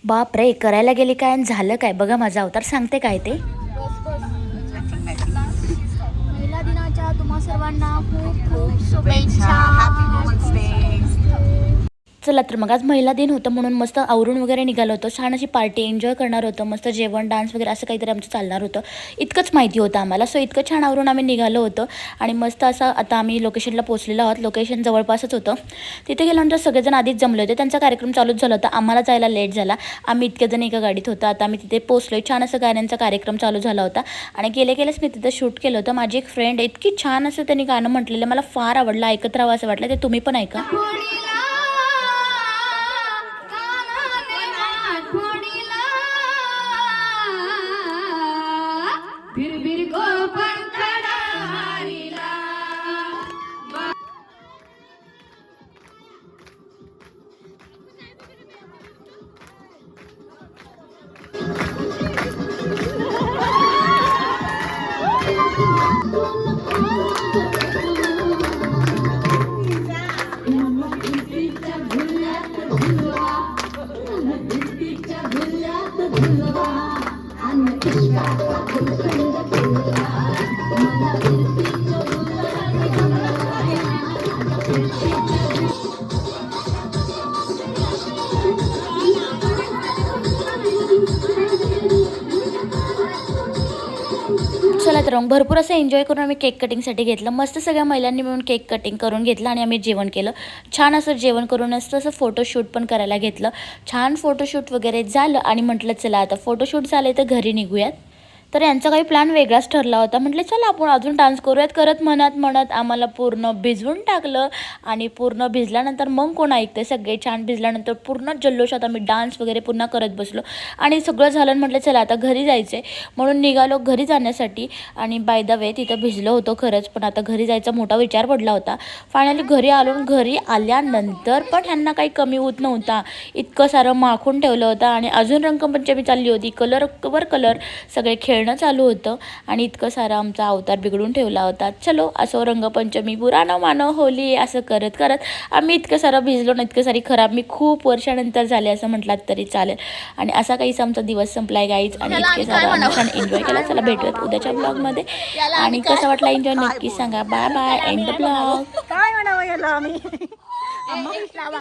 बाप रे, करायला गेली काय आणि झालं काय? बघा माझा अवतार सांगते काय ते. महिला दिनाच्या तुम्हा सर्वांना खूप खूप शुभेच्छा. चला तर मग आज महिला दिन होतं म्हणून मस्त आवरून वगैरे निघालो होतो. छान अशी पार्टी एन्जॉय करणार होतं. मस्त जेवण डान्स वगैरे असं काहीतरी आमचं चालणार होतं. इतकंच माहिती होतं आम्हाला. सो इतकं छान आवरून आम्ही निघालो होतो आणि मस्त असं आता आम्ही लोकेशनला पोहोचलेलो आहोत. लोकेशन जवळपासच होतं. तिथे गेल्यानंतर सगळेजण आधीच जमले होते. त्यांचा कार्यक्रम चालूच झाला होता. आम्हाला जायला लेट झाला. आम्ही इतके जण एका गाडीत होतो. आता आम्ही तिथे पोहोचलो. छान असं गाण्यांचा कार्यक्रम चालू झाला होता आणि गेलेच मी तिथं शूट केलं होतं. माझी एक फ्रेंड इतकी छान असं त्यांनी गाणं म्हटलेलं मला फार आवडलं. ऐकत राहावं असं वाटलं. ते तुम्ही पण ऐका. चला तर मग भरपूर असं एन्जॉय करून आम्ही केक कटिंगसाठी घेतलं. मस्त सगळ्या महिलांनी मिळून केक कटिंग करून घेतलं आणि आम्ही जेवण केलं. छान असं जेवण करून असं फोटोशूट पण करायला घेतलं. छान फोटोशूट वगैरे झालं आणि म्हटलं चला आता फोटोशूट झाले तर घरी निघूयात. तर यांचा काही प्लॅन वेगळाच ठरला होता. म्हटलं चला आपण अजून डान्स करूयात करत म्हणत आम्हाला पूर्ण भिजवून टाकलं आणि पूर्ण भिजल्यानंतर मग कोण ऐकतं. सगळे छान भिजल्यानंतर पूर्ण जल्लोषात आम्ही डान्स वगैरे पुन्हा करत बसलो आणि सगळं झालं. म्हटलं चला आता घरी जायचं आहे म्हणून निघालो घरी जाण्यासाठी. आणि बाय द वे तिथं भिजलं होतं खरंच, पण आता घरी जायचा मोठा विचार पडला होता. फायनली घरी आलो. घरी आल्यानंतर पण ह्यांना काही कमी होत नव्हता. इतकं सारं माखून ठेवलं होतं आणि अजून रंगपंचमी चालली होती. कलर सगळे खेळणं चालू होतं आणि इतकं सारं आमचा अवतार बिघडून ठेवला होता. चलो असो रंगपंचमी बुरा न मानो होली असं करत आम्ही इतकं सारं भिजलो ना, इतकं सारी खराब मी खूप वर्षानंतर झाले असं म्हटलात तरी चालेल. आणि असा काहीच आमचा दिवस संपलाय गाईज आणि इतके सारं आम्ही छान एन्जॉय केला. चला भेटूयात उद्याच्या ब्लॉगमध्ये. आणि कसा वाटला एन्जॉय नक्की सांगा. Bye bye. End the blog. काय म्हणावं याला आम्ही